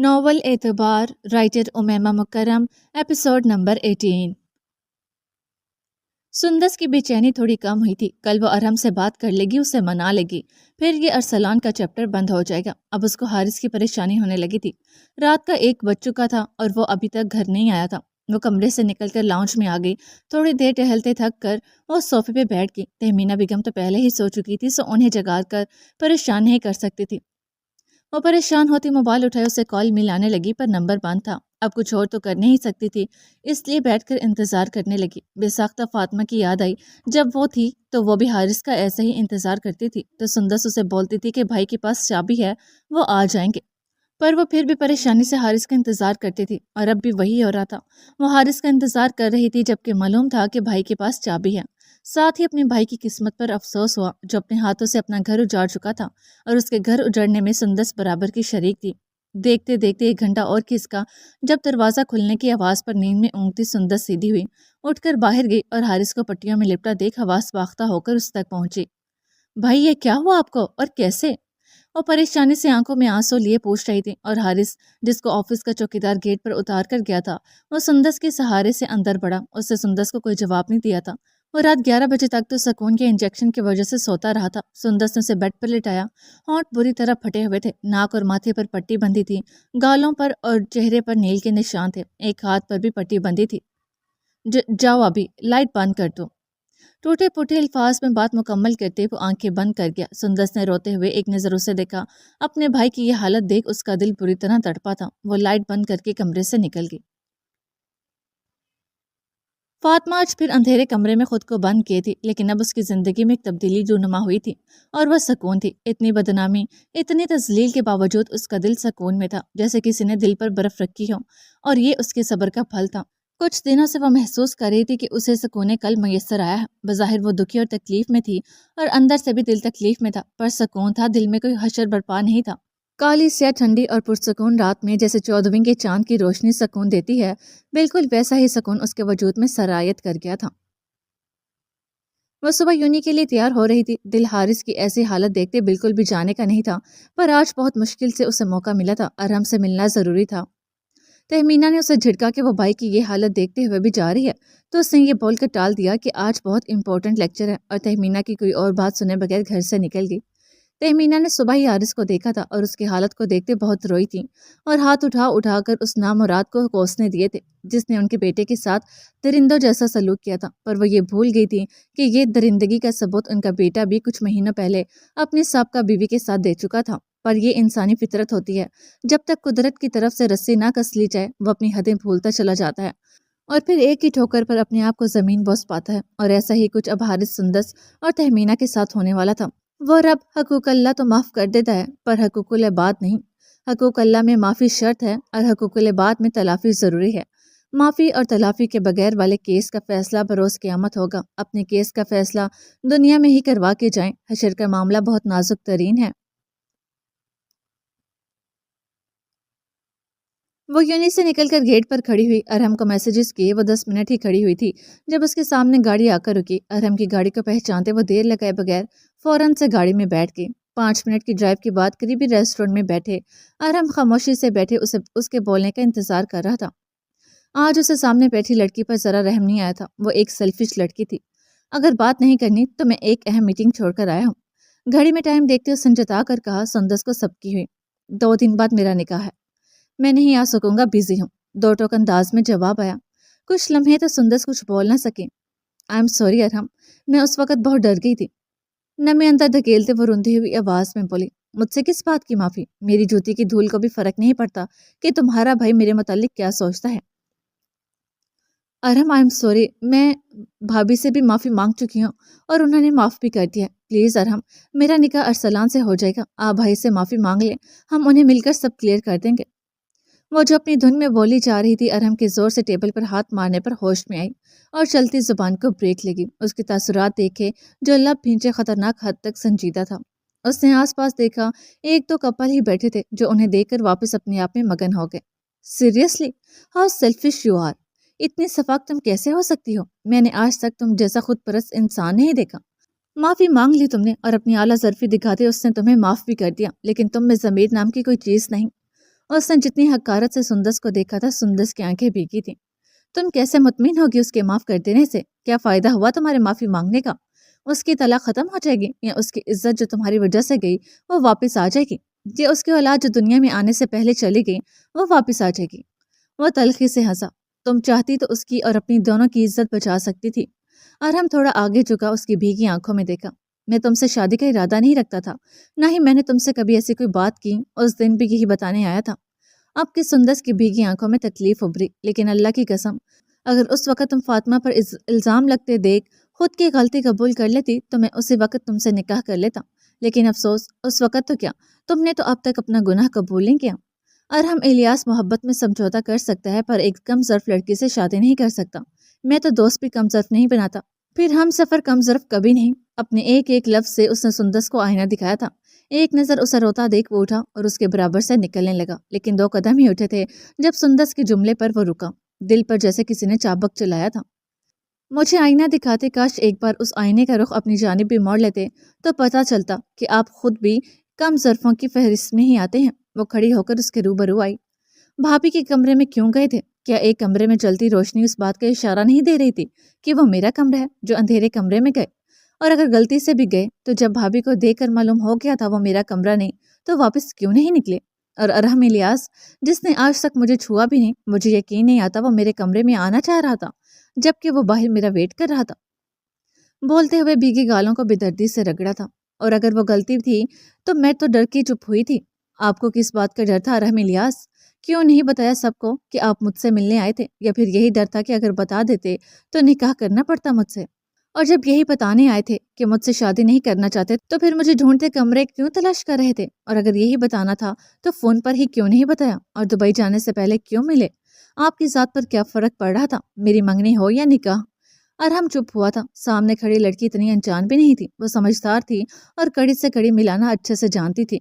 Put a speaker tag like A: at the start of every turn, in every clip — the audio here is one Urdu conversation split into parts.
A: ناول اعتبار رائٹر امیمہ مکرم ایپیسوڈ نمبر 18۔ سندس کی بے چینی تھوڑی کم ہوئی تھی۔ کل وہ ارحم سے بات کر لے گی، اسے منا لے گی، پھر یہ ارسلان کا چیپٹر بند ہو جائے گا۔ اب اس کو حارث کی پریشانی ہونے لگی تھی۔ رات کا 1 بج چکا تھا اور وہ ابھی تک گھر نہیں آیا تھا۔ وہ کمرے سے نکل کر لاؤنج میں آ گئی۔ تھوڑی دیر ٹہلتے تھک کر وہ صوفے پہ بیٹھ گئی۔ تہمینہ بیگم تو پہلے ہی سو چکی تھی، سو انہیں جگا کر پریشان نہیں کر سکتی تھی۔ وہ پریشان ہوتی موبائل اٹھائے، اسے کال ملانے لگی پر نمبر بند تھا۔ اب کچھ اور تو کر نہیں سکتی تھی، اس لیے بیٹھ کر انتظار کرنے لگی۔ بے ساختہ فاطمہ کی یاد آئی۔ جب وہ تھی تو وہ بھی حارث کا ایسے ہی انتظار کرتی تھی، تو سندس اسے بولتی تھی کہ بھائی کے پاس چابی ہے، وہ آ جائیں گے، پر وہ پھر بھی پریشانی سے حارث کا انتظار کرتی تھی۔ اور اب بھی وہی ہو رہا تھا، وہ حارث کا انتظار کر رہی تھی جبکہ معلوم تھا کہ بھائی کے پاس چابی ہے۔ ساتھ ہی اپنے بھائی کی قسمت پر افسوس ہوا جو اپنے ہاتھوں سے اپنا گھر اجاڑ چکا تھا، اور اس کے گھر اجڑنے میں سندس برابر کی شریک تھی۔ دیکھتے دیکھتے 1 گھنٹہ اور کھسکا۔ جب دروازہ کھلنے کی آواز پر نیند میں اونگتی سندس سیدھی ہوئی، اٹھ کر باہر گئی اور حارث کو پٹیوں میں لپٹا دیکھ حواس باختہ ہو کر اس تک پہنچی۔ بھائی یہ کیا ہوا آپ کو اور کیسے؟ وہ پریشانی سے آنکھوں میں آنسو لیے پوچھ رہی تھی، اور حارث جس کو آفس کا چوکیدار گیٹ پر اتار کر گیا تھا، وہ سندس کے سہارے سے اندر بڑھا۔ اس سے سندس کو کوئی جواب نہیں دیا تھا۔ وہ رات 11 بجے تک تو سکون کے انجیکشن کی وجہ سے سوتا رہا تھا۔ سندس نے اسے بیڈ پر لٹایا۔ ہونٹ بری طرح پھٹے ہوئے تھے، ناک اور ماتھے پر پٹی بندھی تھی، گالوں پر اور چہرے پر نیل کے نشان تھے، ایک ہاتھ پر بھی پٹی بندھی تھی۔ جاؤ ابھی لائٹ بند کر دو۔ ٹوٹے پھوٹے الفاظ میں بات مکمل کرتے وہ آنکھیں بند کر گیا۔ سندس نے روتے ہوئے ایک نظر اسے دیکھا۔ اپنے بھائی کی یہ حالت دیکھ اس کا دل بری طرح تڑپا تھا۔ وہ لائٹ بند کر کے کمرے سے نکل گئی۔ فاطمہ آج پھر اندھیرے کمرے میں خود کو بند کیے تھی، لیکن اب اس کی زندگی میں ایک تبدیلی رونما ہوئی تھی اور وہ سکون تھی۔ اتنی بدنامی، اتنی تذلیل کے باوجود اس کا دل سکون میں تھا، جیسے کسی نے دل پر برف رکھی ہو، اور یہ اس کے صبر کا پھل تھا۔ کچھ دنوں سے وہ محسوس کر رہی تھی کہ اسے سکون کل میسر آیا ہے۔ بظاہر وہ دکھی اور تکلیف میں تھی، اور اندر سے بھی دل تکلیف میں تھا، پر سکون تھا، دل میں کوئی حشر برپا نہیں تھا۔ کالی سیاہ ٹھنڈی اور پرسکون رات میں جیسے 14ویں کے چاند کی روشنی سکون دیتی ہے، بالکل ویسا ہی سکون اس کے وجود میں سرایت کر گیا تھا۔ وہ صبح یونی کے لیے تیار ہو رہی تھی۔ دل حارث کی ایسی حالت دیکھتے بالکل بھی جانے کا نہیں تھا، پر آج بہت مشکل سے اسے موقع ملا تھا۔ ارحم سے ملنا ضروری تھا۔ تہمینہ نے اسے جھٹکا کہ وہ بھائی کی یہ حالت دیکھتے ہوئے بھی جا رہی ہے، تو اس نے یہ بول کر ٹال دیا کہ آج بہت امپورٹنٹ لیکچر ہے، اور تہمینہ کی کوئی اور بات سنے بغیر گھر سے نکل گئی۔ تہمینہ نے صبح ہی حارث کو دیکھا تھا اور اس کی حالت کو دیکھتے بہت روئی تھی، اور ہاتھ اٹھا اٹھا کر اس نامراد کو کوسنے دیے تھے جس نے ان کے بیٹے کے ساتھ درندوں جیسا سلوک کیا تھا۔ پر وہ یہ بھول گئی تھی کہ یہ درندگی کا ثبوت ان کا بیٹا بھی کچھ مہینوں پہلے اپنی سابقہ بیوی کے ساتھ دے چکا تھا۔ پر یہ انسانی فطرت ہوتی ہے، جب تک قدرت کی طرف سے رسی نہ کس لی جائے وہ اپنی حدیں بھولتا چلا جاتا ہے، اور پھر ایک ہی ٹھوکر پر اپنے آپ کو زمین بوس پاتا ہے۔ اور ایسا ہی کچھ اب حارث، سندس اور تہمینہ کے ساتھ ہونے والا تھا۔ وہ رب حقوق اللہ تو معاف کر دیتا ہے، پر حقوق العباد نہیں۔ حقوق اللہ میں معافی شرط ہے، اور حقوق العباد میں تلافی ضروری ہے۔ معافی اور تلافی کے بغیر والے کیس کا فیصلہ بروز قیامت ہوگا۔ اپنے کیس کا فیصلہ دنیا میں ہی کروا کے جائیں، حشر کا معاملہ بہت نازک ترین ہے۔ وہ یونی سے نکل کر گیٹ پر کھڑی ہوئی۔ ارحم کو میسیجز کیے وہ 10 منٹ ہی کھڑی ہوئی تھی جب اس کے سامنے گاڑی آ کر رکی۔ ارحم کی گاڑی کو پہچانتے وہ دیر لگائے بغیر فوراً سے گاڑی میں بیٹھ گئی۔ 5 منٹ کی ڈرائیو کے بعد قریبی ریسٹورنٹ میں بیٹھے ارحم خاموشی سے بیٹھے اس کے بولنے کا انتظار کر رہا تھا۔ آج اسے سامنے بیٹھی لڑکی پر ذرا رحم نہیں آیا تھا۔ وہ ایک سیلفش لڑکی تھی۔ اگر بات نہیں کرنی تو میں ایک اہم میٹنگ چھوڑ کر آیا ہوں۔ گھڑی میں ٹائم دیکھتے اس نے جتا کر کہا، سندس کو سبکی ہوئی 2 دن بعد میرا نکاح ہے، میں نہیں آ سکوں گا، بزی ہوں، 2 ٹوک انداز میں جواب آیا۔ کچھ لمحے تو سندس کچھ بول نہ سکے۔ آئی ایم سوری ارحم، میں اس وقت بہت ڈر گئی تھی، نمے اندر دھکیلتے وہ روندی ہوئی آواز میں بولی۔ مجھ سے کس بات کی معافی؟ میری جوتی کی دھول کو بھی فرق نہیں پڑتا کہ تمہارا بھائی میرے متعلق کیا سوچتا ہے۔ ارحم آئی ایم سوری، میں بھابھی سے بھی معافی مانگ چکی ہوں اور انہوں نے معاف بھی کر دیا۔ پلیز ارحم، میرا نکاح ارسلان سے ہو جائے گا، آپ بھائی سے معافی مانگ لیں، ہم انہیں مل کر سب کلیئر کر دیں گے۔ وہ جو اپنی دھن میں بولی جا رہی تھی، ارحم کے زور سے ٹیبل پر ہاتھ مارنے پر ہوش میں آئی اور چلتی زبان کو بریک لگی۔ اس کی تاثرات دیکھے جو لب بھینچے خطرناک حد تک سنجیدہ تھا۔ اس نے آس پاس دیکھا، 1-2 کپل ہی بیٹھے تھے جو انہیں دیکھ کر واپس اپنے آپ میں مگن ہو گئے۔ Seriously how selfish you are, اتنی شفاق تم کیسے ہو سکتی ہو؟ میں نے آج تک تم جیسا خود پرست انسان نہیں دیکھا۔ معافی مانگ لی تم نے اور اپنی اعلیٰ ظرفی دکھاتے اس نے تمہیں معاف بھی کر دیا، لیکن تم میں ضمیر نام کی کوئی چیز نہیں۔ اس نے جتنی حقارت سے سندس کو دیکھا تھا سندس کی آنکھیں بھیگی تھیں۔ تم کیسے مطمئن ہوگی اس کے معاف کر دینے سے؟ کیا فائدہ ہوا تمہارے معافی مانگنے کا؟ اس کی طلاق ختم ہو جائے گی یا اس کی عزت جو تمہاری وجہ سے گئی وہ واپس آ جائے گی؟ یا اس کی اولاد جو دنیا میں آنے سے پہلے چلی گئی وہ واپس آ جائے گی؟ وہ تلخی سے ہنسا۔ تم چاہتی تو اس کی اور اپنی دونوں کی عزت بچا سکتی تھی۔ ارحم تھوڑا آگے جھکا، اس کی بھیگی آنکھوں میں دیکھا۔ میں تم سے شادی کا ارادہ نہیں رکھتا تھا، نہ ہی میں نے تم سے کبھی ایسی کوئی بات کی، اس دن بھی یہی بتانے آیا تھا۔ اب کی سندس کی بھیگی آنکھوں میں تکلیف ابھری، لیکن اللہ کی قسم اگر اس وقت تم فاطمہ پر الزام لگتے دیکھ خود کی غلطی قبول کر لیتی تو میں اسی وقت تم سے نکاح کر لیتا، لیکن افسوس اس وقت تو کیا، تم نے تو اب تک اپنا گناہ قبول نہیں کیا۔ ارحم الیاس محبت میں سمجھوتہ کر سکتا ہے پر ایک کم ظرف لڑکی سے شادی نہیں کر سکتا۔ میں تو دوست بھی کم ظرف نہیں بناتا، پھر ہم سفر کم ظرف کبھی نہیں۔ اپنے ایک ایک لفظ سے اس نے سندس کو آئینہ دکھایا تھا۔ ایک نظر اسے روتا دیکھ وہ اٹھا اور اس کے برابر سے نکلنے لگا، لیکن 2 قدم ہی اٹھے تھے جب سندس کے جملے پر وہ رکا۔ دل پر جیسے کسی نے چابک چلایا تھا۔ مجھے آئینہ دکھاتے کاش ایک بار اس آئینے کا رخ اپنی جانب بھی موڑ لیتے تو پتہ چلتا کہ آپ خود بھی کم ظرفوں کی فہرست میں ہی آتے ہیں۔ وہ کھڑی ہو کر اس کے روبرو آئی۔ بھابھی کے کمرے میں کیوں گئے تھے؟ کیا ایک کمرے میں جلتی روشنی اس بات کا اشارہ نہیں دے رہی تھی کہ وہ میرا کمرہ ہے جو اندھیرے کمرے میں گئے؟ اور اگر غلطی سے بھی گئے تو جب بھابھی کو دیکھ کر معلوم ہو گیا تھا وہ میرا کمرہ نہیں تو واپس کیوں نہیں نکلے؟ اور ارحم الیاس جس نے آج تک مجھے چھوا بھی نہیں، مجھے یقین نہیں آتا وہ میرے کمرے میں آنا چاہ رہا تھا جبکہ وہ باہر میرا ویٹ کر رہا تھا۔ بولتے ہوئے بھیگی گالوں کو بے دردی سے رگڑا تھا۔ اور اگر وہ غلطی تھی تو میں تو ڈر کی چپ ہوئی تھی۔ آپ کو کس بات کا ڈر تھا ارحم الیاس؟ کیوں نہیں بتایا سب کو کہ آپ مجھ سے ملنے آئے تھے؟ یا پھر یہی ڈر تھا کہ اگر بتا دیتے تو نکاح کرنا پڑتا مجھ سے؟ اور جب یہی بتانے آئے تھے کہ مجھ سے شادی نہیں کرنا چاہتے تو پھر مجھے ڈھونڈتے کمرے کیوں تلاش کر رہے تھے؟ اور اگر یہی بتانا تھا تو فون پر ہی کیوں نہیں بتایا؟ اور دبئی جانے سے پہلے کیوں ملے؟ آپ کی ذات پر کیا فرق پڑ رہا تھا، میری منگنی ہو یا نکاح؟ ارحم چپ ہوا تھا۔ سامنے کھڑی لڑکی اتنی انجان بھی نہیں تھی، وہ سمجھدار تھی اور کڑی سے کڑی ملانا اچھے سے جانتی تھی،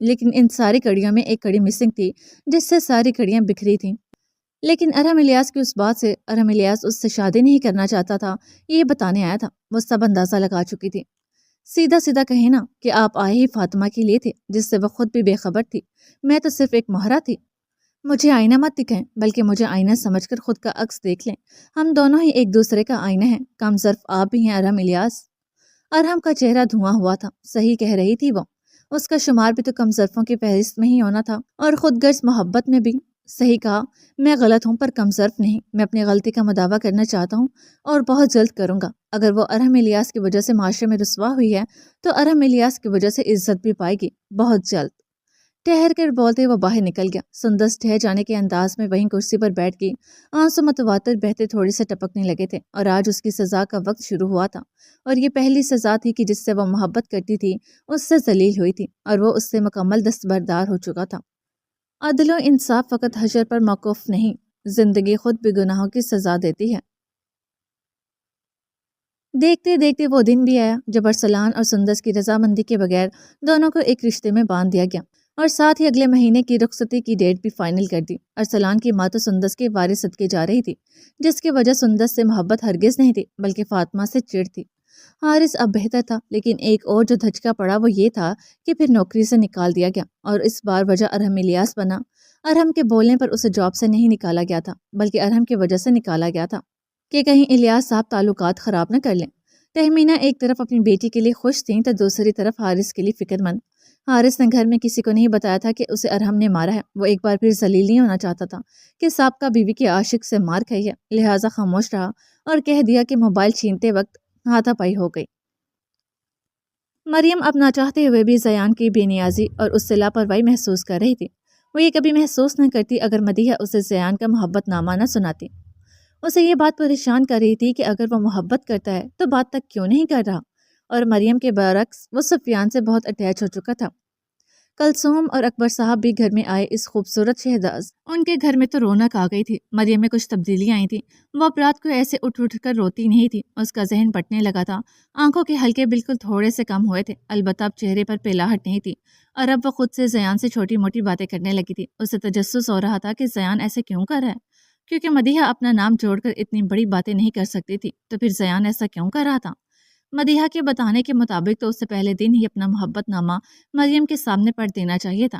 A: لیکن ان ساری کڑیوں میں ایک کڑی مسنگ تھی جس سے ساری کڑیاں بکھری تھیں۔ لیکن ارحم الیاس کی اس بات سے ارحم الیاس اس سے شادی نہیں کرنا چاہتا تھا یہ بتانے آیا تھا، وہ سب اندازہ لگا چکی تھی۔ سیدھا سیدھا کہے نا کہ آپ آئے ہی فاطمہ کے لیے تھے جس سے وہ خود بھی بے خبر تھی، میں تو صرف ایک مہرہ تھی۔ مجھے آئینہ مت دکھائیں بلکہ مجھے آئینہ سمجھ کر خود کا عکس دیکھ لیں، ہم دونوں ہی ایک دوسرے کا آئینہ ہیں، کم ظرف آپ بھی ہیں ارحم الیاس۔ ارحم کا چہرہ دھواں ہوا تھا، صحیح کہہ رہی تھی وہ، اس کا شمار بھی تو کم ظرفوں کی فہرست میں ہی ہونا تھا، اور خود غرض محبت میں بھی۔ صحیح کہا، میں غلط ہوں پر کم ظرف نہیں، میں اپنی غلطی کا مداوع کرنا چاہتا ہوں اور بہت جلد کروں گا۔ اگر وہ ارحم الیاس کی وجہ سے معاشرے میں رسوا ہوئی ہے تو ارحم الیاس کی وجہ سے عزت بھی پائے گی، بہت جلد۔ ٹہر کر بولتے وہ باہر نکل گیا۔ سندس ٹھہر جانے کے انداز میں وہیں کرسی پر بیٹھ گئی، آنسو متواتر بہتے تھوڑے سے ٹپکنے لگے تھے، اور آج اس کی سزا کا وقت شروع ہوا تھا، اور یہ پہلی سزا تھی کہ جس سے وہ محبت کرتی تھی اس سے ذلیل ہوئی تھی، اور وہ اس سے مکمل دستبردار ہو چکا تھا۔ عدل و انصاف فقط حشر پر موقوف نہیں، زندگی خود بھی گناہوں کی سزا دیتی ہے۔ دیکھتے دیکھتے وہ دن بھی آیا جب ارسلان اور سندس کی رضامندی کے بغیر دونوں کو ایک رشتے میں باندھ دیا گیا، اور ساتھ ہی اگلے مہینے کی رخصتی کی ڈیٹ بھی فائنل کر دی۔ ارسلان کی ماں تو سندس کے وارث صدقے جا رہی تھی، جس کی وجہ سندس سے محبت ہرگز نہیں تھی بلکہ فاطمہ سے چڑ تھی۔ حارث اب بہتر تھا، لیکن ایک اور جو دھچکا پڑا وہ یہ تھا کہ پھر نوکری سے نکال دیا گیا، اور اس بار وجہ ارحم الیاس بنا۔ ارحم کے بولنے پر اسے جاب سے نہیں نکالا گیا تھا بلکہ ارحم کی وجہ سے نکالا گیا تھا کہ کہیں الیاس صاحب تعلقات خراب نہ کر لیں۔ تہمینہ ایک طرف اپنی بیٹی کے لیے خوش تھیں تو دوسری طرف حارث کے لیے فکر مند۔ حارث نے گھر میں کسی کو نہیں بتایا تھا کہ اسے ارحم نے مارا ہے، وہ ایک بار پھر ذلیل نہیں ہونا چاہتا تھا کہ سابقہ بیوی کے عاشق سے مار کھائی ہے، لہٰذا خاموش رہا اور کہہ دیا کہ موبائل چھینتے وقت ہاتھا پائی ہو گئی۔ مریم اب نہ چاہتے ہوئے بھی زیان کی بے نیازی اور اس سے لاپرواہی محسوس کر رہی تھی۔ وہ یہ کبھی محسوس نہ کرتی اگر مدیحہ اسے زیان کا محبت نامہ نہ سناتی۔ اسے یہ بات پریشان کر رہی تھی کہ اگر وہ محبت کرتا ہے تو بات تک کیوں نہیں کر رہا، اور مریم کے برعکس وہ سفیان سے بہت اٹیچ ہو چکا تھا۔ کلثوم اور اکبر صاحب بھی گھر میں آئے اس خوبصورت شہزاد، ان کے گھر میں تو رونق آ گئی تھی۔ مریم میں کچھ تبدیلیاں آئی تھیں، وہ اب رات کو ایسے اٹھ اٹھ کر روتی نہیں تھی، اس کا ذہن پٹنے لگا تھا، آنکھوں کے حلقے بالکل تھوڑے سے کم ہوئے تھے، البتہ اب چہرے پر پلاہٹ نہیں تھی، اور اب وہ خود سے زیان سے چھوٹی موٹی باتیں کرنے لگی تھی۔ اسے تجسس ہو رہا تھا کہ زیان ایسے کیوں کر رہا ہے، کیونکہ مدیحہ اپنا نام جوڑ کر اتنی بڑی باتیں نہیں کر سکتی تھی، تو پھر زیان ایسا کیوں کر رہا تھا؟ مدیحہ کے بتانے کے مطابق تو اس سے پہلے دن ہی اپنا محبت نامہ مریم کے سامنے پڑھ دینا چاہیے تھا۔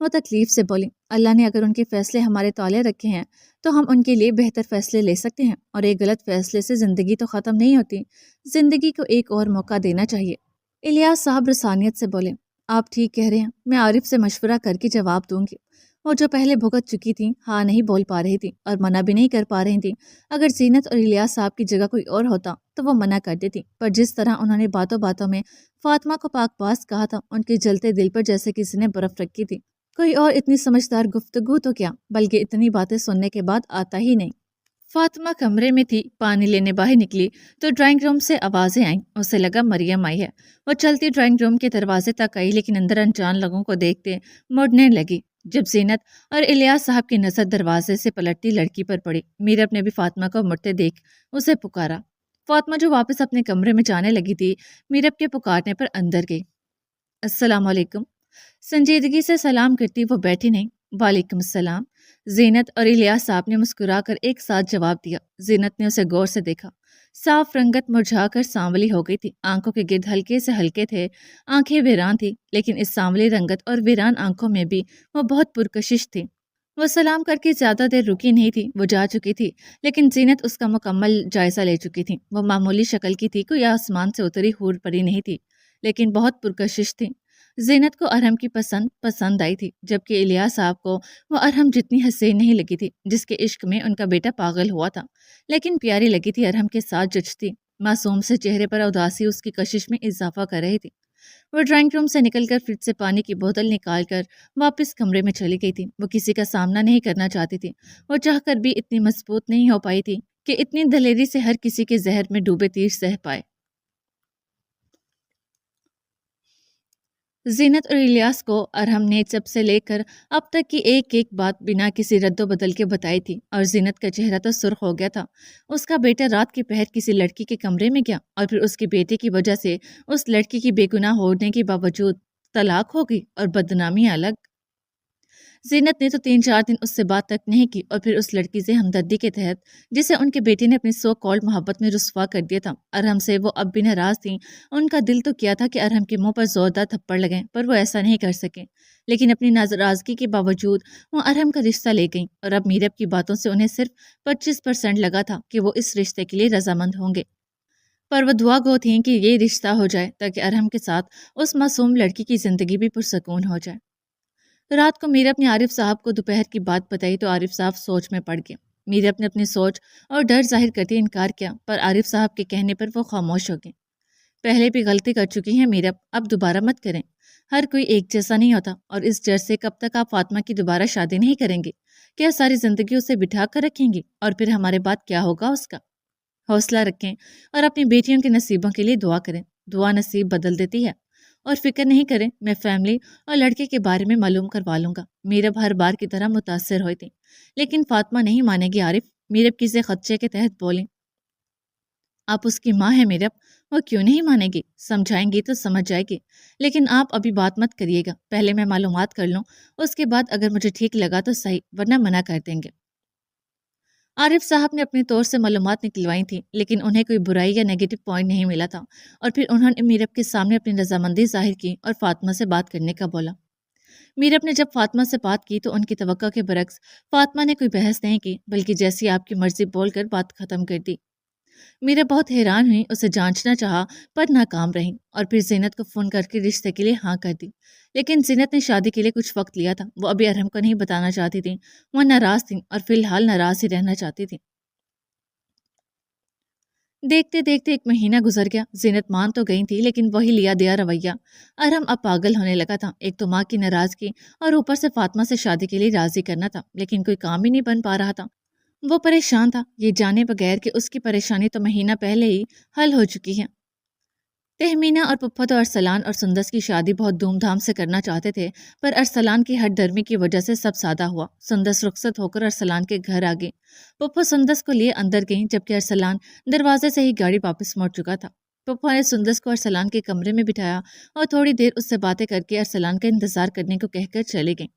A: وہ تکلیف سے بولی، اللہ نے اگر ان کے فیصلے ہمارے تولے رکھے ہیں تو ہم ان کے لیے بہتر فیصلے لے سکتے ہیں، اور ایک غلط فیصلے سے زندگی تو ختم نہیں ہوتی، زندگی کو ایک اور موقع دینا چاہیے۔ الیاس صاحب رسانیت سے بولے، آپ ٹھیک کہہ رہے ہیں، میں عارف سے مشورہ کر کے جواب دوں گی۔ وہ جو پہلے بھگت چکی تھیں، ہاں نہیں بول پا رہی تھی اور منع بھی نہیں کر پا رہی تھی۔ اگر زینت اور الیاس صاحب کی جگہ کوئی اور ہوتا تو وہ منع کر دیتی، پر جس طرح انہوں نے باتوں باتوں میں فاطمہ کو پاک باز کہا تھا، ان کے جلتے دل پر جیسے کسی نے برف رکھی تھی۔ کوئی اور اتنی سمجھدار گفتگو تو کیا، بلکہ اتنی باتیں سننے کے بعد آتا ہی نہیں۔ فاطمہ کمرے میں تھی، پانی لینے باہر نکلی تو ڈرائنگ روم سے آوازیں آئیں، اسے لگا مریم آئی ہے۔ وہ چلتی ڈرائنگ روم کے دروازے تک آئی، لیکن اندر انجان لوگوں کو دیکھتے مڑنے لگی۔ جب زینت اور الیاس صاحب کی نظر دروازے سے پلٹتی لڑکی پر پڑی، میرب نے بھی فاطمہ کو مڑتے دیکھ اسے پکارا۔ فاطمہ جو واپس اپنے کمرے میں جانے لگی تھی، میرب کے پکارنے پر اندر گئی۔ السلام علیکم، سنجیدگی سے سلام کرتی وہ بیٹھی نہیں۔ وعلیکم السلام، زینت اور الیاس صاحب نے مسکرا کر ایک ساتھ جواب دیا۔ زینت نے اسے غور سے دیکھا، صاف رنگت مرجھا کر سانولی ہو گئی تھی، آنکھوں کے گرد ہلکے سے ہلکے تھے، آنکھیں ویران تھی، لیکن اس سانولی رنگت اور ویران آنکھوں میں بھی وہ بہت پرکشش تھی۔ وہ سلام کر کے زیادہ دیر رکی نہیں تھی، وہ جا چکی تھی، لیکن زینت اس کا مکمل جائزہ لے چکی تھی۔ وہ معمولی شکل کی تھی، کوئی آسمان سے اتری حور پری نہیں تھی، لیکن بہت پرکشش تھی۔ زینت کو ارحم کی پسند آئی تھی، جبکہ الیاس صاحب کو وہ ارحم جتنی حسین نہیں لگی تھی، جس کے عشق میں ان کا بیٹا پاگل ہوا تھا، لیکن پیاری لگی تھی، ارحم کے ساتھ جچتی۔ معصوم سے چہرے پر اداسی اس کی کشش میں اضافہ کر رہی تھی۔ وہ ڈرائنگ روم سے نکل کر فریج سے پانی کی بوتل نکال کر واپس کمرے میں چلی گئی تھی۔ وہ کسی کا سامنا نہیں کرنا چاہتی تھی، وہ چاہ کر بھی اتنی مضبوط نہیں ہو پائی تھی کہ اتنی دلیری سے ہر کسی کے زہر میں ڈوبے تیر سہ پائے۔ زینت اور الیاس کو ارحم نے جب سے لے کر اب تک کی ایک ایک بات بنا کسی رد و بدل کے بتائی تھی، اور زینت کا چہرہ تو سرخ ہو گیا تھا۔ اس کا بیٹا رات کے پہر کسی لڑکی کے کمرے میں گیا، اور پھر اس کے بیٹے کی وجہ سے اس لڑکی کی بے گناہ ہونے کے باوجود طلاق ہو گئی، اور بدنامی الگ۔ زینت نے تو 3-4 دن اس سے بات تک نہیں کی، اور پھر اس لڑکی سے ہمدردی کے تحت، جسے ان کے بیٹے نے اپنی سو کالڈ محبت میں رسوا کر دیا تھا، ارحم سے وہ اب بھی ناراض تھیں۔ ان کا دل تو کیا تھا کہ ارحم کے منہ پر زوردار تھپڑ لگیں، پر وہ ایسا نہیں کر سکے، لیکن اپنی ناراضگی کے باوجود وہ ارحم کا رشتہ لے گئیں، اور اب میرب کی باتوں سے انہیں صرف 25% لگا تھا کہ وہ اس رشتے کے لیے رضامند ہوں گے، پر وہ دعا گو تھیں کہ یہ رشتہ ہو جائے تاکہ ارحم کے ساتھ اس معصوم لڑکی کی زندگی بھی پرسکون ہو جائے۔ رات کو میرب نے عارف صاحب کو دوپہر کی بات بتائی تو عارف صاحب سوچ میں پڑ گئے۔ میرب نے اپنی سوچ اور ڈر ظاہر کرتے انکار کیا، پر عارف صاحب کے کہنے پر وہ خاموش ہو گئے۔ پہلے بھی غلطی کر چکی ہیں میرب، اب دوبارہ مت کریں۔ ہر کوئی ایک جیسا نہیں ہوتا، اور اس ڈر سے کب تک آپ فاطمہ کی دوبارہ شادی نہیں کریں گے؟ کیا ساری زندگی اسے بٹھا کر رکھیں گی؟ اور پھر ہمارے بعد کیا ہوگا اس کا؟ حوصلہ رکھیں اور اپنی بیٹیوں کے نصیبوں کے لیے دعا کریں، دعا نصیب بدل دیتی ہے۔ اور فکر نہیں کریں، میں فیملی اور لڑکے کے بارے میں معلوم کروا لوں گا۔ میرب ہر بار کی طرح متاثر ہوئی تھی، لیکن فاطمہ نہیں مانے گی عارف۔ میرب کسی خدشے کے تحت بولیں، آپ اس کی ماں ہیں میرب، وہ کیوں نہیں مانے گی؟ سمجھائیں گی تو سمجھ جائے گی، لیکن آپ ابھی بات مت کریے گا، پہلے میں معلومات کر لوں، اس کے بعد اگر مجھے ٹھیک لگا تو صحیح، ورنہ منع کر دیں گے۔ عارف صاحب نے اپنے طور سے معلومات نکلوائی تھیں، لیکن انہیں کوئی برائی یا نیگیٹو پوائنٹ نہیں ملا تھا، اور پھر انہوں نے میرب کے سامنے اپنی رضامندی ظاہر کی اور فاطمہ سے بات کرنے کا بولا۔ میرب نے جب فاطمہ سے بات کی تو ان کی توقع کے برعکس فاطمہ نے کوئی بحث نہیں کی، بلکہ جیسی آپ کی مرضی بول کر بات ختم کر دی۔ میرب بہت حیران ہوئی، اسے جانچنا چاہا پر ناکام رہی، اور پھر زینت کو فون کر کے رشتے کے لیے ہاں کر دی، لیکن زینت نے شادی کے لیے کچھ وقت لیا تھا، وہ ابھی ارحم کو نہیں بتانا چاہتی تھی، وہ ناراض تھیں اور فی الحال ناراض ہی رہنا چاہتی تھی۔ دیکھتے دیکھتے 1 مہینہ گزر گیا، زینت مان تو گئی تھی، لیکن وہی لیا دیا رویہ۔ ارحم اب پاگل ہونے لگا تھا، ایک تو ماں کی ناراضگی اور اوپر سے فاطمہ سے شادی کے لیے راضی کرنا تھا، لیکن کوئی کام ہی نہیں بن پا رہا تھا۔ وہ پریشان تھا، یہ جانے بغیر کہ اس کی پریشانی تو مہینہ پہلے ہی حل ہو چکی ہے۔ تہمینہ اور پپھت اور ارسلان اور سندس کی شادی بہت دھوم دھام سے کرنا چاہتے تھے، پر ارسلان کی ہٹ درمی کی وجہ سے سب سادہ ہوا۔ سندس رخصت ہو کر ارسلان کے گھر آ گئی، پپھو سندس کو لیے اندر گئیں، جبکہ ارسلان دروازے سے ہی گاڑی واپس موڑ چکا تھا۔ پپھو نے سندس کو ارسلان کے کمرے میں بٹھایا اور تھوڑی دیر اس سے باتیں کر کے ارسلان کا انتظار کرنے کو کہہ کر چلے گئیں۔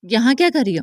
A: یہاں کیا کر رہی ہو؟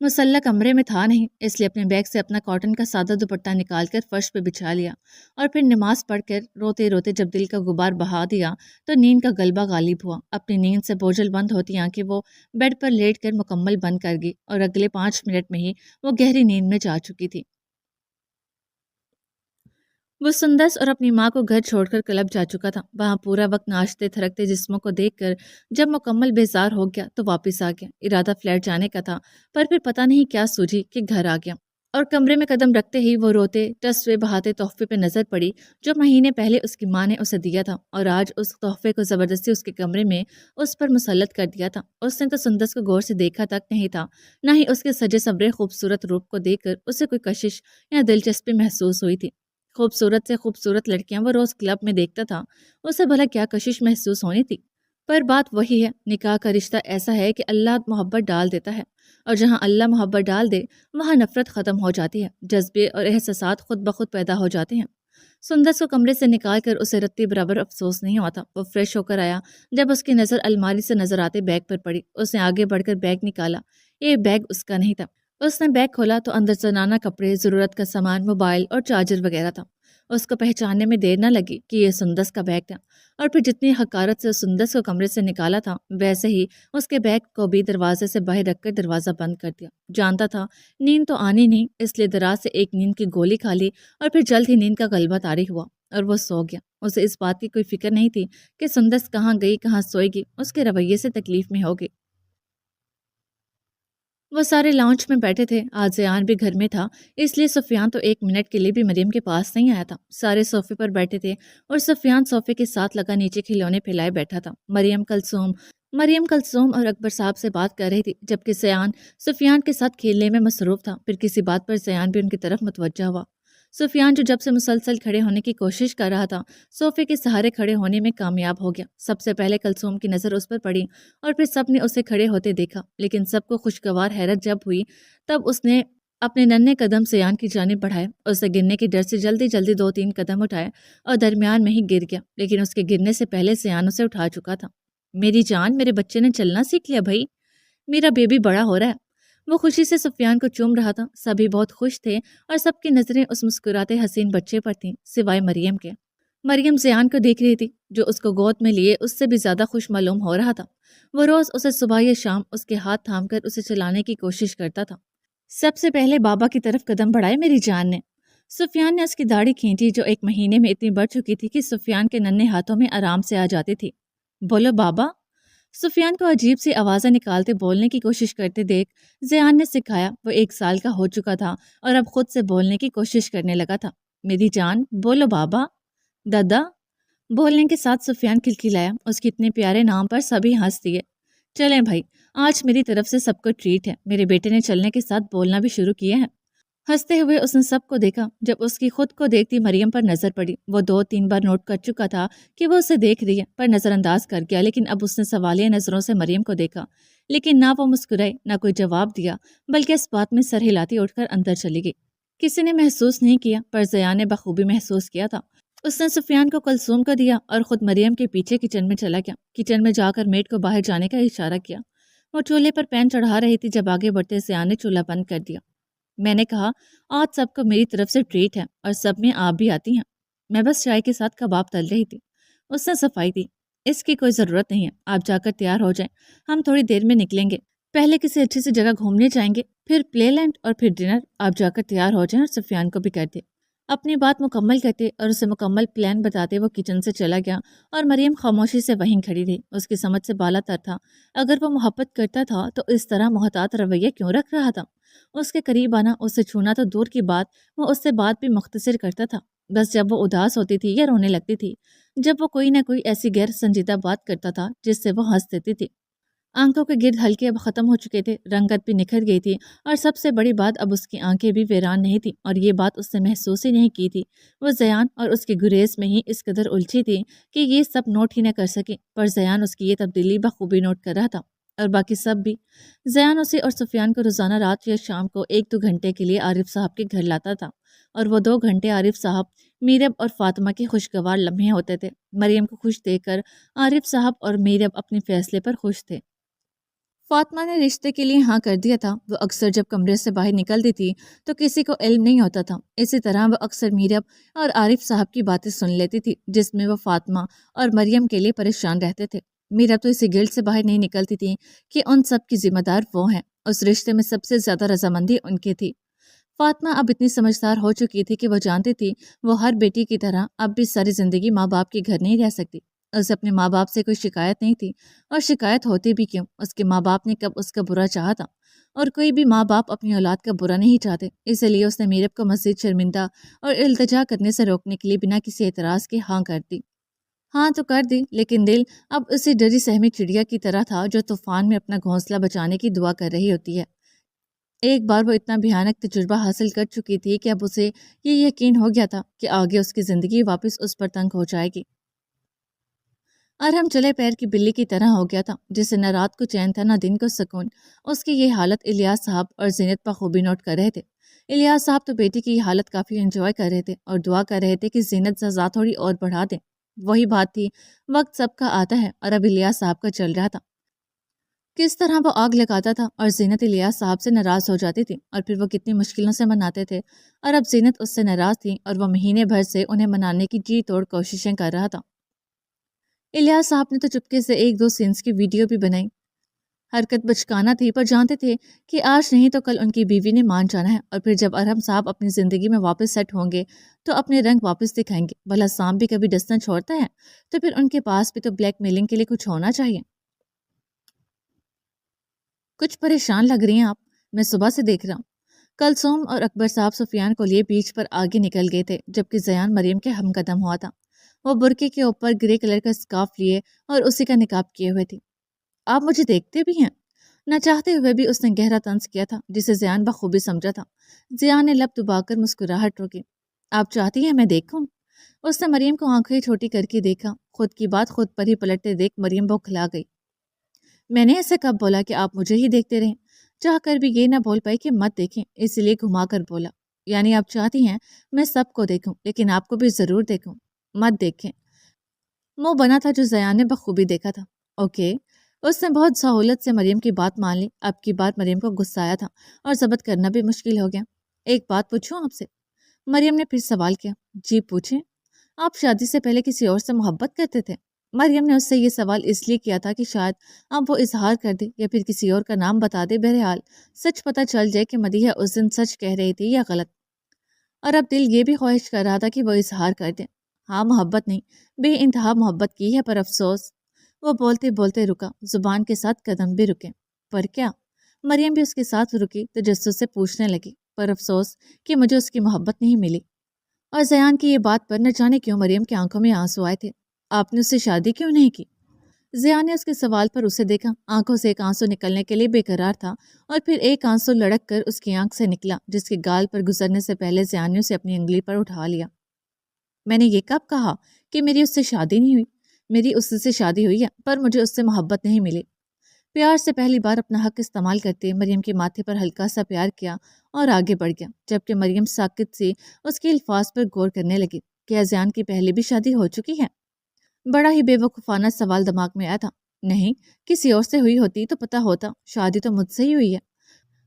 A: مسلح کمرے میں تھا نہیں، اس لیے اپنے بیگ سے اپنا کاٹن کا سادہ دوپٹہ نکال کر فرش پہ بچھا لیا اور پھر نماز پڑھ کر روتے روتے جب دل کا غبار بہا دیا تو نیند کا غلبہ غالب ہوا۔ اپنی نیند سے بوجھل بند ہوتی آنکھیں وہ بیڈ پر لیٹ کر مکمل بند کر گئی اور اگلے 5 منٹ میں ہی وہ گہری نیند میں جا چکی تھی۔ وہ سندس اور اپنی ماں کو گھر چھوڑ کر کلب جا چکا تھا۔ وہاں پورا وقت ناشتے تھرکتے جسموں کو دیکھ کر جب مکمل بیزار ہو گیا تو واپس آ گیا۔ ارادہ فلیٹ جانے کا تھا، پر پھر پتہ نہیں کیا سوجی کہ گھر آ گیا، اور کمرے میں قدم رکھتے ہی وہ روتے ٹسوے بہاتے تحفے پہ نظر پڑی جو مہینے پہلے اس کی ماں نے اسے دیا تھا، اور آج اس تحفے کو زبردستی اس کے کمرے میں اس پر مسلط کر دیا تھا۔ اس نے تو سندس کو غور سے دیکھا تک نہیں تھا، نہ ہی اس کے سجے سبرے خوبصورت روپ کو دیکھ کر اسے کوئی کشش یا دلچسپی محسوس ہوئی تھی۔ خوبصورت سے خوبصورت لڑکیاں وہ روز کلب میں دیکھتا تھا، اسے بھلا کیا کشش محسوس ہونی تھی؟ پر بات وہی ہے، نکاح کا رشتہ ایسا ہے کہ اللہ محبت ڈال دیتا ہے، اور جہاں اللہ محبت ڈال دے وہاں نفرت ختم ہو جاتی ہے، جذبے اور احساسات خود بخود پیدا ہو جاتے ہیں۔ سندس کو کمرے سے نکال کر اسے رتی برابر افسوس نہیں ہوا تھا۔ وہ فریش ہو کر آیا، جب اس کی نظر الماری سے نظر آتے بیگ پر پڑی، اس نے آگے بڑھ کر بیگ نکالا۔ یہ بیگ اس کا نہیں تھا۔ اس نے بیگ کھولا تو اندر زنانہ کپڑے، ضرورت کا سامان، موبائل اور چارجر وغیرہ تھا۔ اس کو پہچاننے میں دیر نہ لگی کہ یہ سندس کا بیگ تھا، اور پھر جتنی حقارت سے سندس کو کمرے سے نکالا تھا ویسے ہی اس کے بیگ کو بھی دروازے سے باہر رکھ کر دروازہ بند کر دیا۔ جانتا تھا نیند تو آنی نہیں، اس لیے دراز سے ایک نیند کی گولی کھا لی اور پھر جلد ہی نیند کا غلبہ طاری ہوا اور وہ سو گیا۔ اسے اس بات کی کوئی فکر نہیں تھی کہ سندس کہاں گئی، کہاں سوئے گی، اس کے رویے سے تکلیف میں ہوگی۔ وہ سارے لاؤنج میں بیٹھے تھے، آج زیان بھی گھر میں تھا، اس لیے سفیان تو 1 منٹ کے لیے بھی مریم کے پاس نہیں آیا تھا۔ سارے صوفے پر بیٹھے تھے اور سفیان صوفے کے ساتھ لگا نیچے کھلونے پھیلائے بیٹھا تھا۔ مریم کلثوم اور اکبر صاحب سے بات کر رہی تھی، جبکہ زیان سفیان کے ساتھ کھیلنے میں مصروف تھا۔ پھر کسی بات پر زیان بھی ان کی طرف متوجہ ہوا۔ سفیان جو جب سے مسلسل کھڑے ہونے کی کوشش کر رہا تھا، صوفے کے سہارے کھڑے ہونے میں کامیاب ہو گیا۔ سب سے پہلے کلثوم کی نظر اس پر پڑی اور پھر سب نے اسے کھڑے ہوتے دیکھا، لیکن سب کو خوشگوار حیرت جب ہوئی تب اس نے اپنے ننھے قدم زیان کی جانب بڑھائے، اسے گرنے کے ڈر سے جلدی جلدی 2-3 قدم اٹھائے اور درمیان میں ہی گر گیا، لیکن اس کے گرنے سے پہلے زیان اسے اٹھا چکا تھا۔ میری جان، میرے بچے نے چلنا سیکھ لیا بھائی، میرا بیبی بڑا ہو رہا ہے۔ وہ خوشی سے سفیان کو چوم رہا تھا۔ سبھی بہت خوش تھے اور سب کی نظریں اس مسکراتے حسین بچے پر تھیں سوائے مریم کے۔ مریم زیان کو دیکھ رہی تھی جو اس کو گود میں لیے اس سے بھی زیادہ خوش معلوم ہو رہا تھا۔ وہ روز اسے صبح یا شام اس کے ہاتھ تھام کر اسے چلانے کی کوشش کرتا تھا۔ سب سے پہلے بابا کی طرف قدم بڑھائے میری جان نے۔ سفیان نے اس کی داڑھی کھینچی جو 1 مہینے میں اتنی بڑھ چکی تھی کہ سفیان کے ننھے ہاتھوں میں آرام سے آ جاتی تھی۔ بولو بابا، سفیان کو عجیب سی آوازیں نکالتے بولنے کی کوشش کرتے دیکھ زیان نے سکھایا۔ وہ 1 سال کا ہو چکا تھا اور اب خود سے بولنے کی کوشش کرنے لگا تھا۔ میری جان، بولو بابا۔ دادا۔ بولنے کے ساتھ سفیان کھلکھلایا۔ اس کے اتنے پیارے نام پر سبھی ہنس دیے۔ چلیں بھائی، آج میری طرف سے سب کو ٹریٹ ہے، میرے بیٹے نے چلنے کے ساتھ بولنا بھی شروع کیا ہے۔ ہنستے ہوئے اس نے سب کو دیکھا۔ جب اس کی خود کو دیکھتی مریم پر نظر پڑی، وہ 2-3 بار نوٹ کر چکا تھا کہ وہ اسے دیکھ رہی ہے، پر نظر انداز کر گیا، لیکن اب اس نے سوالیہ نظروں سے مریم کو دیکھا، لیکن نہ وہ مسکرائی نہ کوئی جواب دیا، بلکہ اس بات میں سر ہلاتی اٹھ کر اندر چلی گئی۔ کسی نے محسوس نہیں کیا، پر زیان نے بخوبی محسوس کیا تھا۔ اس نے سفیان کو کلثوم کو دیا اور خود مریم کے پیچھے کچن میں چلا گیا۔ کچن میں جا کر میڈ کو باہر جانے کا اشارہ کیا۔ وہ چولہے پر پین چڑھا رہی تھی جب آگے بڑھتے زیان نے چولہا بند کر دیا۔ میں نے کہا آج سب کو میری طرف سے ٹریٹ ہے اور سب میں آپ بھی آتی ہیں۔ میں بس چائے کے ساتھ کباب تل رہی تھی۔ اس نے صفائی دی۔ اس کی کوئی ضرورت نہیں ہے، آپ جا کر تیار ہو جائیں، ہم تھوڑی دیر میں نکلیں گے، پہلے کسی اچھی سی جگہ گھومنے جائیں گے، پھر پلے لینڈ اور پھر ڈنر۔ آپ جا کر تیار ہو جائیں اور سفیان کو بھی کر دے۔ اپنی بات مکمل کرتے اور اسے مکمل پلان بتاتے وہ کچن سے چلا گیا اور مریم خاموشی سے وہیں کھڑی رہی۔ اس کی سمجھ سے بالا تر تھا، اگر وہ محبت کرتا تھا تو اس طرح محتاط رویہ کیوں رکھ رہا تھا؟ اس کے قریب آنا، اسے چھونا تو دور کی بات، وہ اس سے بات بھی مختصر کرتا تھا، بس جب وہ اداس ہوتی تھی یا رونے لگتی تھی، جب وہ کوئی نہ کوئی ایسی غیر سنجیدہ بات کرتا تھا جس سے وہ ہنس دیتی تھی۔ آنکھوں کے گرد ہلکے اب ختم ہو چکے تھے، رنگت بھی نکھر گئی تھی، اور سب سے بڑی بات اب اس کی آنکھیں بھی ویران نہیں تھی، اور یہ بات اس نے محسوس ہی نہیں کی تھی۔ وہ زیان اور اس کی گریز میں ہی اس قدر الجھی تھی کہ یہ سب نوٹ ہی نہ کر سکی، پر زیان اس کی یہ تبدیلی بخوبی نوٹ کر رہا تھا، اور باقی سب بھی۔ زیان اسے اور سفیان کو روزانہ رات یا شام کو 1-2 گھنٹے کے لیے عارف صاحب کے گھر لاتا تھا، اور وہ 2 گھنٹے عارف صاحب، میرب اور فاطمہ کے خوشگوار لمحے ہوتے تھے۔ مریم کو خوش دیکھ کر عارف صاحب اور میرب اپنے فیصلے پر خوش تھے۔ فاطمہ نے رشتے کے لیے ہاں کر دیا تھا۔ وہ اکثر جب کمرے سے باہر نکلتی تھی تو کسی کو علم نہیں ہوتا تھا۔ اسی طرح وہ اکثر میرب اور عارف صاحب کی باتیں سن لیتی تھی جس میں وہ فاطمہ اور مریم کے لیے پریشان رہتے تھے۔ میرب تو اسی گلٹ سے باہر نہیں نکلتی تھی کہ ان سب کی ذمہ دار وہ ہیں۔ اس رشتے میں سب سے زیادہ رضامندی ان کی تھی۔ فاطمہ اب اتنی سمجھدار ہو چکی تھی کہ وہ جانتی تھی وہ ہر بیٹی کی طرح اب بھی ساری زندگی ماں باپ کے گھر نہیں رہ سکتی۔ اسے اپنے ماں باپ سے کوئی شکایت نہیں تھی، اور شکایت ہوتی بھی کیوں، اس کے ماں باپ نے کب اس کا برا چاہا تھا، اور کوئی بھی ماں باپ اپنی اولاد کا برا نہیں چاہتے۔ اسی لیے اس نے میرب کو مزید شرمندہ اور التجا کرنے سے روکنے کے لیے بنا کسی اعتراض کے ہاں کر دی۔ ہاں تو کر دی، لیکن دل اب اسی ڈری سہمی چڑیا کی طرح تھا جو طوفان میں اپنا گھونسلہ بچانے کی دعا کر رہی ہوتی ہے۔ ایک بار وہ اتنا بھیانک تجربہ حاصل کر چکی تھی کہ اب اسے یہ یقین ہو گیا تھا کہ آگے اس کی زندگی واپس اس پر تنگ ہو جائے گی۔ ارحم چلے پیر کی بلی کی طرح ہو گیا تھا، جسے نہ رات کو چین تھا نہ دن کو سکون۔ اس کی یہ حالت الیاس صاحب اور زینت بخوبی نوٹ کر رہے تھے۔ الیاس صاحب تو بیٹی کی یہ حالت کافی انجوائے کر رہے تھے اور دعا کر رہے تھے کہ زینت سزا تھوڑی اور بڑھا دیں۔ وہی بات تھی، وقت سب کا آتا ہے اور اب الیاس صاحب کا چل رہا تھا۔ کس طرح وہ آگ لگاتا تھا اور زینت الیاس صاحب سے ناراض ہو جاتی تھی، اور پھر وہ کتنی مشکلوں سے مناتے تھے، اور اب زینت اس سے ناراض تھی اور وہ مہینے بھر سے انہیں منانے کی جی توڑ کوششیں کر رہا تھا۔ الیاس صاحب نے تو چپکے سے ایک دو سینس کی ویڈیو بھی بنائی۔ حرکت بچکانا تھی، پر جانتے تھے کہ آج نہیں تو کل ان کی بیوی نے مان جانا ہے، اور پھر جب ارحم صاحب اپنی زندگی میں واپس سیٹ ہوں گے تو اپنے رنگ واپس دکھائیں گے۔ بھلا سانپ بھی کبھی ڈسنا چھوڑتا ہے؟ تو پھر ان کے پاس بھی تو بلیک میلنگ کے لیے کچھ ہونا چاہیے۔ کچھ پریشان لگ رہی ہیں آپ، میں صبح سے دیکھ رہا ہوں۔ کلثوم اور اکبر صاحب سفیان کو لیے بیچ پر آگے نکل گئے تھے، جبکہ زیان مریم کے ہم قدم ہوا تھا۔ وہ برقعے کے اوپر گرے کلر کا اسکارف لیے اور اسی کا نقاب کیے ہوئے تھی۔ آپ مجھے دیکھتے بھی ہیں؟ نہ چاہتے ہوئے بھی اس نے گہرا طنز کیا تھا، جسے زیان بخوبی سمجھا تھا۔ زیان نے لب دبا کر مسکراہٹ روکی۔ آپ چاہتی ہیں میں دیکھوں؟ اس نے مریم کو آنکھیں چھوٹی کر کے دیکھا۔ خود کی بات خود پر ہی پلٹتے دیکھ مریم بوکھلا گئی۔ میں نے ایسے کب بولا کہ آپ مجھے ہی دیکھتے رہیں؟ چاہ کر بھی یہ نہ بول پائی کہ مت دیکھیں، اس لیے گھما کر بولا۔ یعنی آپ چاہتی ہیں میں سب کو دیکھوں، لیکن آپ کو بھی ضرور دیکھوں۔ مت دیکھیں۔ منہ بنا تھا جو زیان نے بخوبی دیکھا تھا۔ اوکے۔ اس نے بہت سہولت سے مریم کی بات مان لی۔ اب کی بات مریم کو غصہ آیا تھا اور ضبط کرنا بھی مشکل ہو گیا۔ ایک بات پوچھوں آپ سے؟ مریم نے پھر سوال کیا۔ جی پوچھیں۔ آپ شادی سے پہلے کسی اور سے محبت کرتے تھے؟ مریم نے اس سے یہ سوال اس لیے کیا تھا کہ شاید اب وہ اظہار کر دے یا پھر کسی اور کا نام بتا دے، بہرحال سچ پتہ چل جائے کہ مدیحہ اس دن سچ کہہ رہی تھی یا غلط۔ اور اب دل یہ بھی خواہش کر رہا تھا کہ وہ اظہار کر دے۔ ہاں، محبت نہیں، بے انتہا محبت کی ہے، پر افسوس۔ وہ بولتے بولتے رکا، زبان کے ساتھ قدم بھی رکے۔ پر کیا؟ مریم بھی اس کے ساتھ رکی، تجسس سے پوچھنے لگی۔ پر افسوس کہ مجھے اس کی محبت نہیں ملی۔ اور زیان کی یہ بات پر نہ جانے کیوں مریم کی آنکھوں میں آنسو آئے تھے۔ آپ نے اس سے شادی کیوں نہیں کی؟ زیان نے اس کے سوال پر اسے دیکھا۔ آنکھوں سے ایک آنسو نکلنے کے لیے بے قرار تھا، اور پھر ایک آنسو لڑک کر اس کی آنکھ سے نکلا، جس کے گال پر گزرنے سے پہلے زیان نے اسے اپنی انگلی پر اٹھا لیا۔ میں نے یہ کب کہا کہ میری اس سے شادی نہیں ہوئی؟ میری اس سے شادی ہوئی ہے، پر مجھے اس سے محبت نہیں ملی۔ پیار سے پہلی بار اپنا حق استعمال کرتے مریم کے ماتھے پر ہلکا سا پیار کیا اور آگے بڑھ گیا، جبکہ مریم ساکت سی اس کے الفاظ پر غور کرنے لگی۔ کیا زیان کی پہلے بھی شادی ہو چکی ہے؟ بڑا ہی بے وقوفانہ سوال دماغ میں آیا تھا۔ نہیں، کسی اور سے ہوئی ہوتی تو پتہ ہوتا، شادی تو مجھ سے ہی ہوئی ہے۔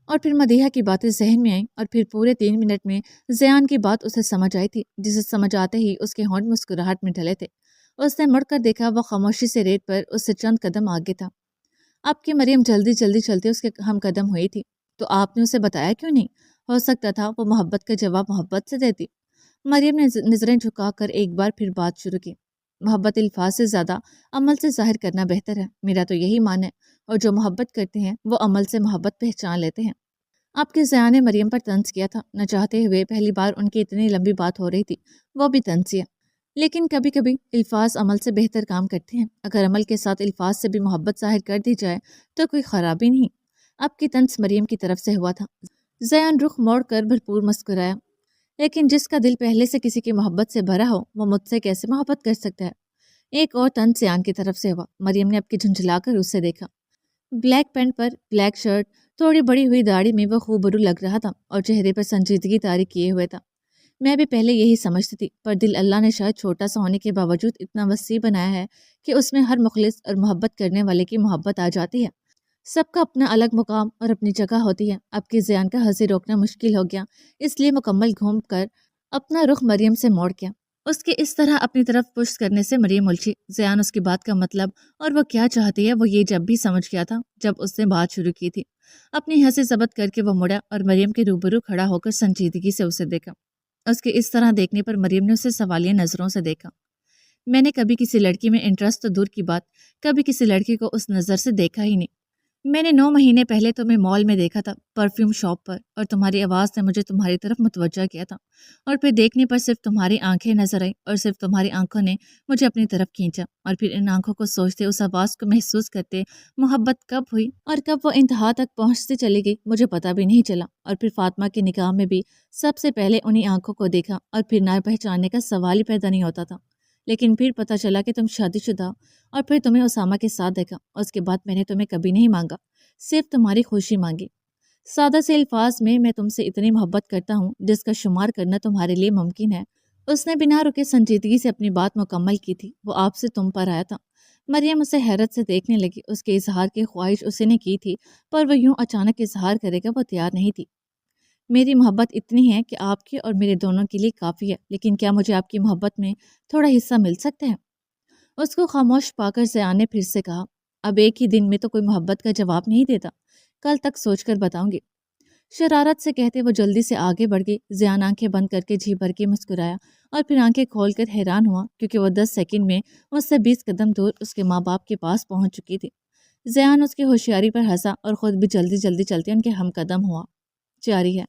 A: اور پھر مدیحہ کی باتیں ذہن میں آئیں، اور پھر پورے 3 منٹ میں زیان کی بات اسے سمجھ آئی تھی، جسے سمجھ آتے ہی اس کے ہونٹ مسکراہٹ میں ڈھلے تھے۔ اس نے مڑ کر دیکھا، وہ خاموشی سے ریت پر اس سے چند قدم آگے تھا۔ اب کہ مریم جلدی جلدی چلتے اس کے ہم قدم ہوئی تھی۔ تو آپ نے اسے بتایا کیوں نہیں؟ ہو سکتا تھا وہ محبت کا جواب محبت سے دیتی۔ مریم نے نظریں جھکا کر ایک بار پھر بات شروع کی۔ محبت الفاظ سے زیادہ عمل سے ظاہر کرنا بہتر ہے، میرا تو یہی مان ہے، اور جو محبت کرتے ہیں وہ عمل سے محبت پہچان لیتے ہیں۔ آپ کے زیان نے مریم پر طنز کیا تھا، نہ چاہتے ہوئے پہلی بار ان کی اتنی لمبی بات ہو رہی تھی، وہ بھی طنزیہ۔ لیکن کبھی کبھی الفاظ عمل سے بہتر کام کرتے ہیں۔ اگر عمل کے ساتھ الفاظ سے بھی محبت ظاہر کر دی جائے تو کوئی خرابی نہیں۔ اب کی طنز مریم کی طرف سے ہوا تھا۔ زیان رخ موڑ کر بھرپور مسکرایا۔ لیکن جس کا دل پہلے سے کسی کی محبت سے بھرا ہو، وہ مجھ سے کیسے محبت کر سکتا ہے؟ ایک اور طنز زیان کی طرف سے ہوا۔ مریم نے اب کی جھنجھلا کر اسے دیکھا۔ بلیک پینٹ پر بلیک شرٹ، تھوڑی بڑی ہوئی داڑھی میں وہ خوبرو لگ رہا تھا اور چہرے پر سنجیدگی طاری کیے ہوئے تھا۔ میں بھی پہلے یہی سمجھتی تھی، پر دل اللہ نے شاید چھوٹا سا ہونے کے باوجود اتنا وسیع بنایا ہے کہ اس میں ہر مخلص اور محبت کرنے والے کی محبت آ جاتی ہے۔ سب کا اپنا الگ مقام اور اپنی جگہ ہوتی ہے۔ اب کی زیان کا ہنسی روکنا مشکل ہو گیا، اس لیے مکمل گھوم کر اپنا رخ مریم سے موڑ گیا۔ اس کے اس طرح اپنی طرف پش کرنے سے مریم الجھی۔ زیان اس کی بات کا مطلب اور وہ کیا چاہتی ہے وہ یہ جب بھی سمجھ گیا تھا جب اس نے بات شروع کی تھی۔ اپنی ہنسی ضبط کر کے وہ مڑا اور مریم کے روبرو کھڑا ہو کر سنجیدگی سے اسے دیکھا۔ اس کے اس طرح دیکھنے پر مریم نے اسے سوالیہ نظروں سے دیکھا۔ میں نے کبھی کسی لڑکی میں انٹرسٹ تو دور کی بات، کبھی کسی لڑکی کو اس نظر سے دیکھا ہی نہیں۔ میں نے 9 مہینے پہلے تمہیں مال میں دیکھا تھا، پرفیوم شاپ پر، اور تمہاری آواز نے مجھے تمہاری طرف متوجہ کیا تھا، اور پھر دیکھنے پر صرف تمہاری آنکھیں نظر آئی اور صرف تمہاری آنکھوں نے مجھے اپنی طرف کھینچا، اور پھر ان آنکھوں کو سوچتے، اس آواز کو محسوس کرتے محبت کب ہوئی اور کب وہ انتہا تک پہنچتی چلی گئی مجھے پتہ بھی نہیں چلا۔ اور پھر فاطمہ کے نکاح میں بھی سب سے پہلے انہی آنکھوں کو دیکھا اور پھر نہ پہچاننے کا سوال ہی پیدا نہیں ہوتا تھا۔ لیکن پھر پتہ چلا کہ تم شادی شدہ، اور پھر تمہیں اسامہ کے ساتھ دیکھا۔ اس کے بعد میں نے تمہیں کبھی نہیں مانگا، صرف تمہاری خوشی مانگی۔ سادہ سے الفاظ میں تم سے اتنی محبت کرتا ہوں جس کا شمار کرنا تمہارے لیے ممکن ہے۔ اس نے بنا رکے سنجیدگی سے اپنی بات مکمل کی تھی۔ وہ آپ سے تم پر آیا تھا۔ مریم اسے حیرت سے دیکھنے لگی۔ اس کے اظہار کی خواہش اسے نے کی تھی، پر وہ یوں اچانک اظہار کرے گا وہ تیار نہیں تھی۔ میری محبت اتنی ہے کہ آپ کی اور میرے دونوں کے لیے کافی ہے، لیکن کیا مجھے آپ کی محبت میں تھوڑا حصہ مل سکتا ہے؟ اس کو خاموش پا کر زیان نے پھر سے کہا، اب ایک ہی دن میں تو کوئی محبت کا جواب نہیں دیتا، کل تک سوچ کر بتاؤں گی۔ شرارت سے کہتے وہ جلدی سے آگے بڑھ گئی۔ زیان آنکھیں بند کر کے جی بھر کے مسکرایا اور پھر آنکھیں کھول کر حیران ہوا کیونکہ وہ 10 سیکنڈ میں اس سے 20 قدم دور اس کے ماں باپ کے پاس پہنچ چکی تھی۔ زیان اس کی ہوشیاری پر ہنسا اور خود بھی جلدی جلدی چلتے ان کے ہم قدم ہوا۔ جاری ہے۔